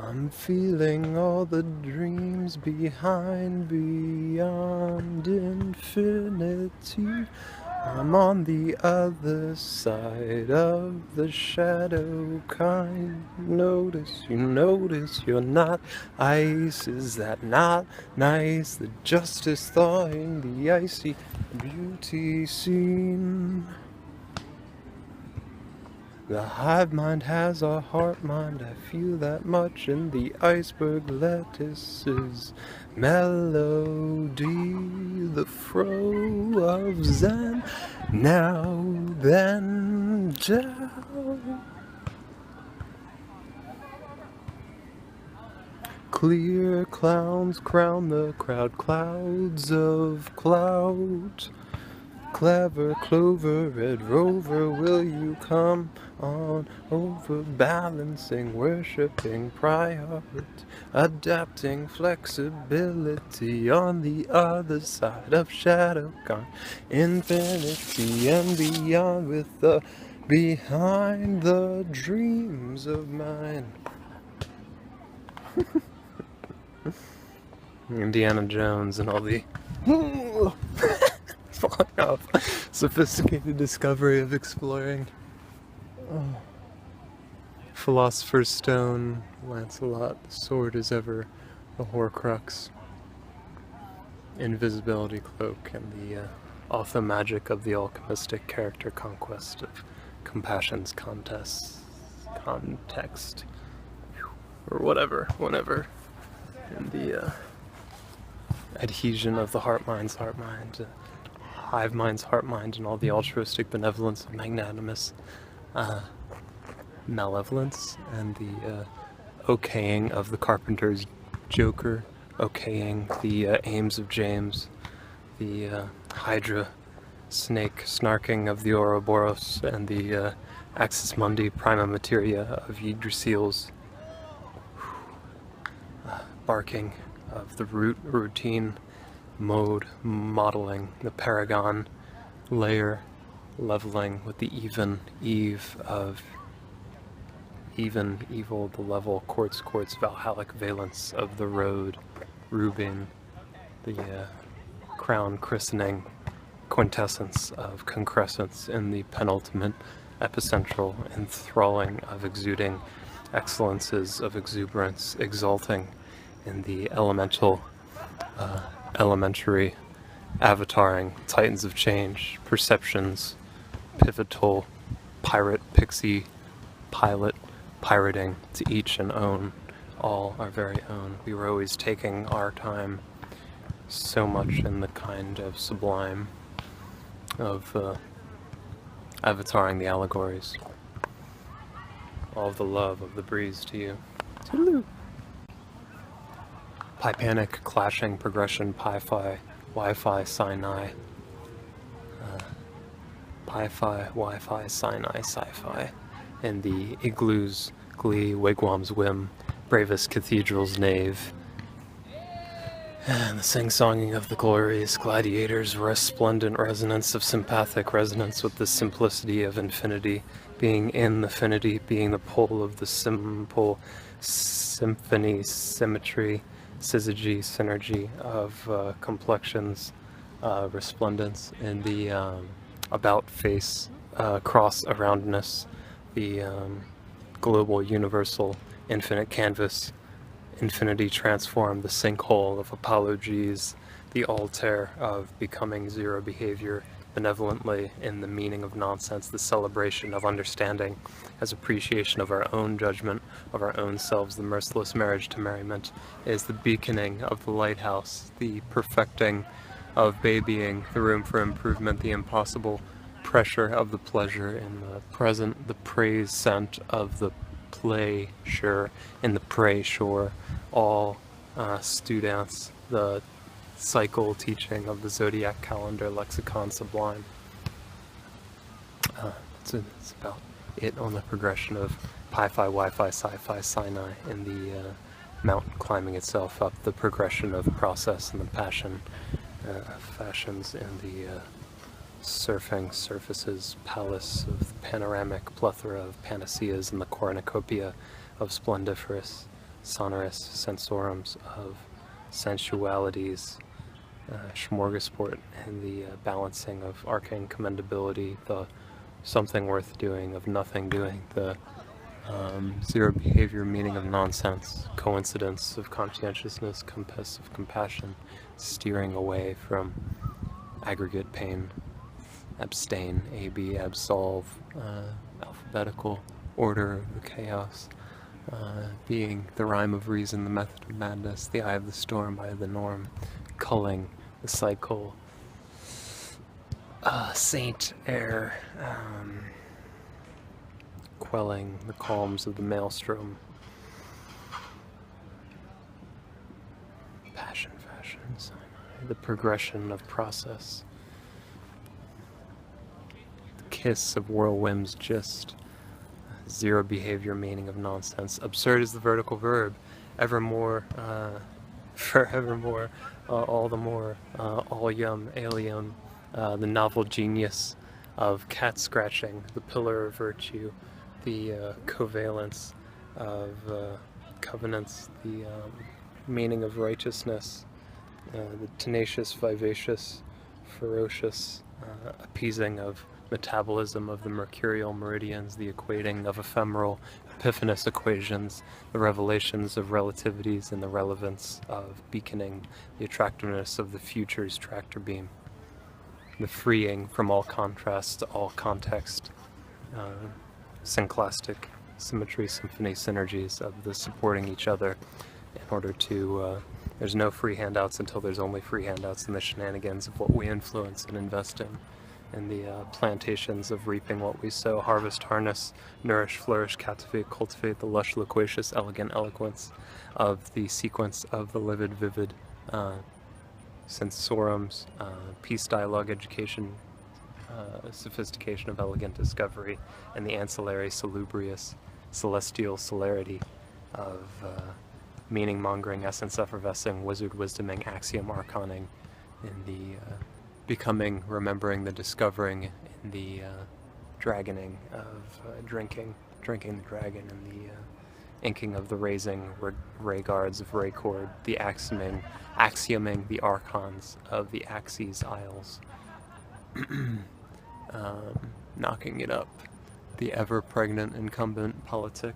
I'm feeling all the dreams behind, beyond infinity. I'm on the other side of the shadow kind. Notice you're not ice. Is that not nice? The justice thawing the icy beauty scene. The hive mind has a heart mind, I feel that much in the iceberg lettuce's melody, the fro of Zen, now then down. Clear clowns crown the crowd, clouds of cloud. Clever clover, red rover, will you come on over? Balancing, worshipping, prior, adapting, flexibility on the other side of shadow gone. Infinity and beyond with the behind the dreams of mine. Indiana Jones and all the falling off sophisticated discovery of exploring. Philosopher's Stone, Lancelot, the sword is ever the Horcrux, invisibility cloak, and the author magic of the alchemistic character conquest of compassion's context, or whatever, whenever, and the adhesion of the heart-mind's heart-mind, hive mind's heart-mind, and all the altruistic benevolence of magnanimous malevolence, and the okaying of the carpenter's joker, okaying the aims of James, the hydra snake snarking of the Ouroboros, and the axis mundi prima materia of Yggdrasil's barking of the routine mode modeling, the paragon layer leveling with the even eve of even evil, the level quartz valhallic valence of the road Rubin, the crown christening quintessence of concrescence in the penultimate epicentral enthralling of exuding excellences of exuberance exalting in the elemental elementary avataring titans of change, perceptions, pivotal, pirate, pixie, pilot, pirating to each and own, all our very own. We were always taking our time so much in the kind of sublime of avataring the allegories. All the love of the breeze to you. Toodaloo. Pi panic, clashing, progression, pi-fi, Wi-Fi, Sinai. Pi-fi, Wi-Fi, Sinai, sci-fi. And the igloos, glee, wigwam's whim, bravest cathedral's nave. And the sing-songing of the glorious gladiators, resplendent resonance of sympathic resonance with the simplicity of infinity, being in the finity, being the pole of the simple symphony, symmetry, syzygy, synergy of complexions, resplendence, and the about face, cross aroundness, the global, universal, infinite canvas, infinity transform, the sinkhole of apologies, the altar of becoming zero behavior, benevolently in the meaning of nonsense, the celebration of understanding as appreciation of our own judgment, of our own selves, the merciless marriage to merriment is the beaconing of the lighthouse, the perfecting of babying, the room for improvement, the impossible pressure of the pleasure in the present, the praise scent of the pleasure in the prey shore, all students, the cycle teaching of the zodiac calendar, lexicon sublime. It's about it on the progression of pi-fi, Wi-Fi, sci-fi, Sinai, and the mountain climbing itself up, the progression of process and the passion, fashions, and the surfing surfaces, palace of the panoramic plethora of panaceas and the cornucopia of splendiferous sonorous sensorums of sensualities, smorgasbord, and the balancing of arcane commendability, the something worth doing of nothing doing, the zero behavior meaning of nonsense, coincidence of conscientiousness, compass of compassion, steering away from aggregate pain, abstain, AB, absolve, alphabetical order of the chaos, being the rhyme of reason, the method of madness, the eye of the storm, eye of the norm, culling, the cycle, saint air, quelling the calms of the maelstrom, passion, fashion, the progression of process, the kiss of whirlwinds, gist, zero behavior meaning of nonsense. Absurd is the vertical verb, evermore, forevermore, all the more, all yum, alien, the novel genius of cat scratching, the pillar of virtue, the covalence of covenants, the meaning of righteousness, the tenacious, vivacious, ferocious, appeasing of metabolism of the mercurial meridians, the equating of ephemeral epiphanous equations, the revelations of relativities, and the relevance of beaconing, the attractiveness of the future's tractor beam, the freeing from all contrast to all context, synclastic symmetry, symphony, synergies of the supporting each other in order to, there's no free handouts until there's only free handouts, and the shenanigans of what we influence and invest in the plantations of reaping what we sow, harvest, harness, nourish, flourish, captivate, cultivate, the lush, loquacious, elegant eloquence of the sequence of the livid, vivid sensorums, peace, dialogue, education, sophistication of elegant discovery, and the ancillary, salubrious, celestial celerity of meaning-mongering, essence effervescing, wizard wisdoming, axiom arcaning, in the becoming, remembering, the discovering, in the dragoning of drinking the dragon, and the inking of the raising ray guards of raycord, the axioming the archons of the axes isles, knocking it up, the ever-pregnant incumbent policy,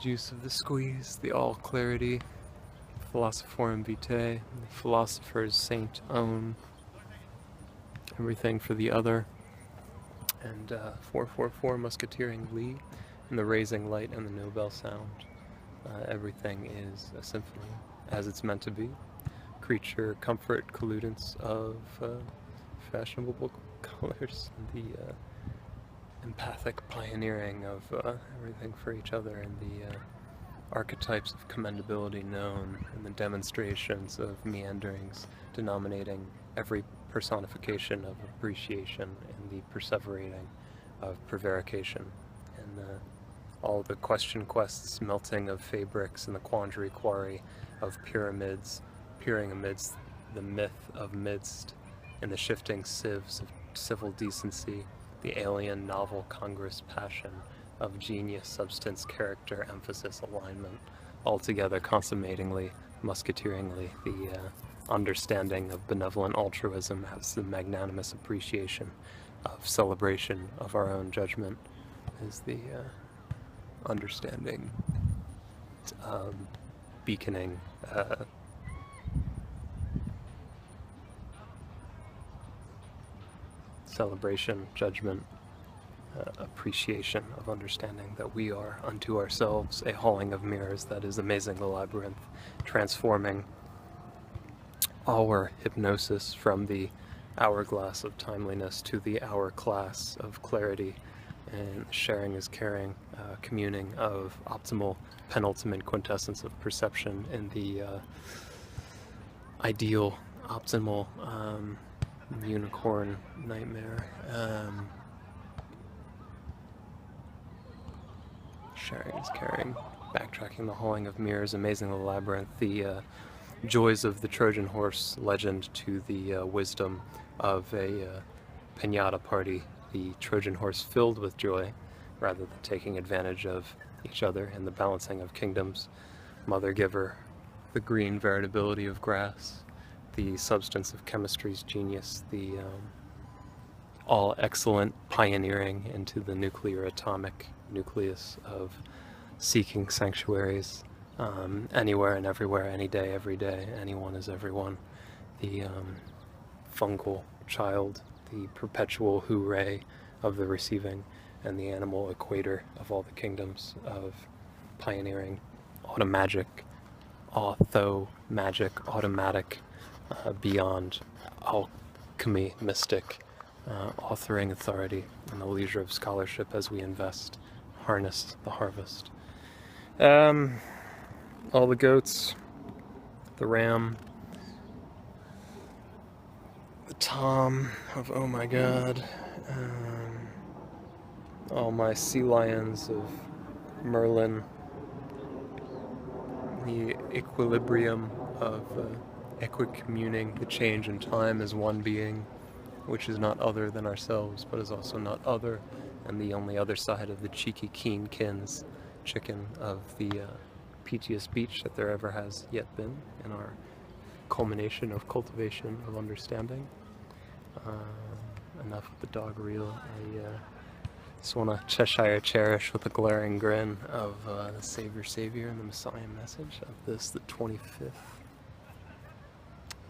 juice of the squeeze, the all-clarity, philosophorum vitae, the philosopher's saint own, everything for the other, and 444 musketeering Lee, and the raising light and the Nobel sound. Everything is a symphony, as it's meant to be. Creature, comfort, colludence of fashionable colors, the empathic pioneering of everything for each other, and the archetypes of commendability known, and the demonstrations of meanderings denominating every personification of appreciation, and the perseverating of prevarication, and all the question quests melting of fabrics, and the quandary quarry of pyramids peering amidst the myth of midst, and the shifting sieves of civil decency, the alien novel congress passion of genius, substance, character, emphasis, alignment, altogether consummatingly, musketeeringly, the understanding of benevolent altruism as the magnanimous appreciation of celebration of our own judgment is the understanding, beaconing, celebration, judgment, appreciation of understanding that we are unto ourselves a hauling of mirrors that is amazing, the labyrinth, transforming our hypnosis from the hourglass of timeliness to the hourglass of clarity, and sharing is caring, communing of optimal penultimate quintessence of perception in the ideal optimal unicorn nightmare, sharing is caring, backtracking the hauling of mirrors, amazing the labyrinth, the joys of the Trojan horse legend to the wisdom of a piñata party, the Trojan horse filled with joy, rather than taking advantage of each other in the balancing of kingdoms. Mother Giver, the green variability of grass, the substance of chemistry's genius, the all excellent pioneering into the nuclear atomic nucleus of seeking sanctuaries, anywhere and everywhere, any day, every day, anyone is everyone. The fungal child, the perpetual hooray of the receiving, and the animal equator of all the kingdoms of pioneering, automagic, auto-magic, automatic, beyond alchemy, mystic, authoring authority, and the leisure of scholarship as we invest, harness the harvest. All the goats, the ram, the tom of oh my god, all my sea lions of Merlin, the equilibrium of equicommuning, the change in time as one being, which is not other than ourselves, but is also not other, and the only other side of the cheeky keenkins chicken of the peatiest beach that there ever has yet been in our culmination of cultivation of understanding. Enough with the dog reel. I just want to Cheshire cherish with a glaring grin of the Savior and the Messiah message of this, the 25th of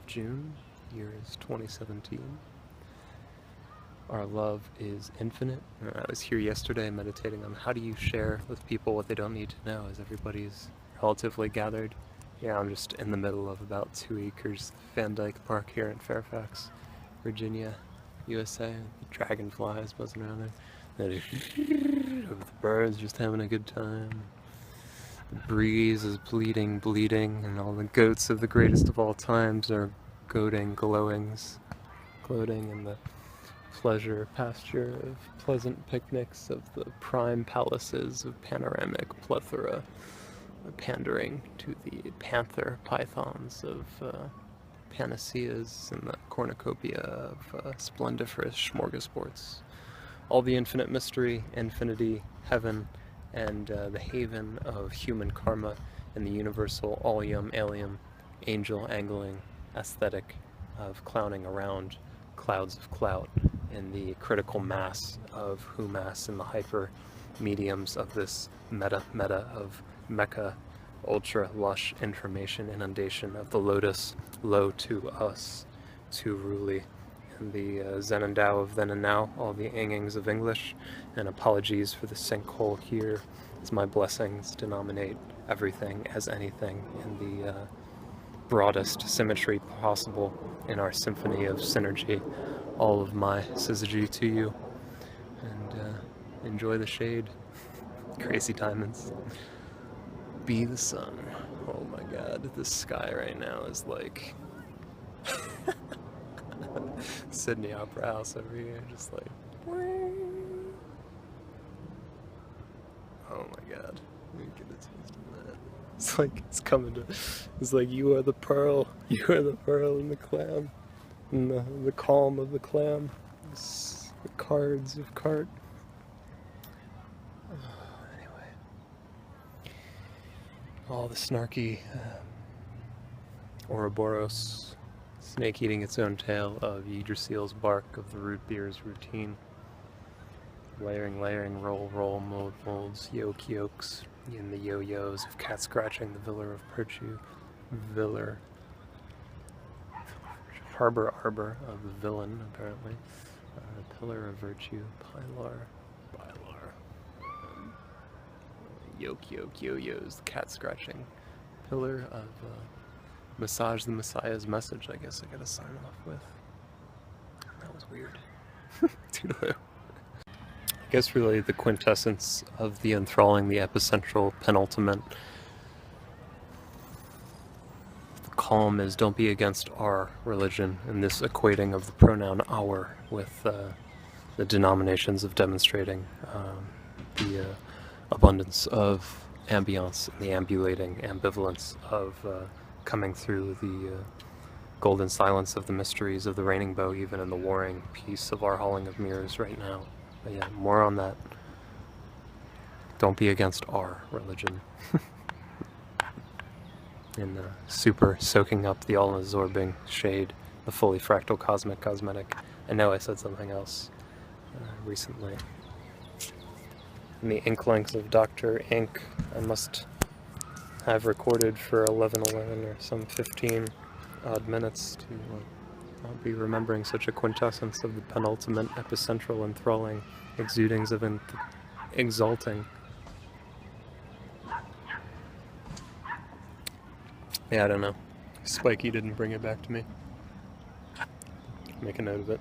June, year is 2017. Our love is infinite. I was here yesterday meditating on how do you share with people what they don't need to know as everybody's relatively gathered. Yeah, I'm just in the middle of about 2 acres of Van Dyke Park here in Fairfax, Virginia, USA. The dragonflies buzzing around there. The birds just having a good time. The breeze is bleeding, and all the goats of the greatest of all times are gloating in the pleasure pasture of pleasant picnics of the prime palaces of panoramic plethora, pandering to the panther pythons of panaceas and the cornucopia of splendiferous smorgasbords. All the infinite mystery, infinity, heaven, and the haven of human karma and the universal allium alium angel angling aesthetic of clowning around clouds of clout in the critical mass of who-mass and the hyper mediums of this meta of mecha ultra lush information inundation of the lotus low to us to Ruli, and the Zen and Tao of then and now, all the ingings of English, and apologies for the sinkhole here, as my blessings denominate everything as anything in the broadest symmetry possible in our symphony of synergy. All of my syzygy to you, and enjoy the shade. Crazy diamonds. Be the sun. Oh my god, the sky right now is like Sydney Opera House over here, just like oh my god, let me get a taste of that. It's like it's coming to, it's like you are the pearl in the clam. And the calm of the clam, the cards of cart. Anyway, all the snarky Ouroboros, snake eating its own tail of Yggdrasil's bark of the root beer's routine. Layering, roll, molds, yolks, in the yo-yos of cat scratching, the Viller of Virtue, Harbor of the villain, apparently. Pillar of Virtue, Pilar. Yo-yos, the cat scratching. Pillar of Massage the Messiah's message, I guess I gotta sign off with. That was weird. Toodaloo. I guess really the quintessence of the enthralling, the epicentral, penultimate calm is don't be against our religion, and this equating of the pronoun our with the denominations of demonstrating the abundance of ambience and the ambulating ambivalence of coming through the golden silence of the mysteries of the raining bow, even in the warring peace of our hauling of mirrors right now. But yeah, more on that Don't be against our religion. In super soaking up the all-absorbing shade, the fully fractal cosmic cosmetic. I know I said something else recently. In the inklings of Dr. Ink, I must have recorded for 11:11 or some 15 odd minutes to not be remembering such a quintessence of the penultimate epicentral enthralling exudings of exalting. Yeah, I don't know. Spiky didn't bring it back to me. Make a note of it.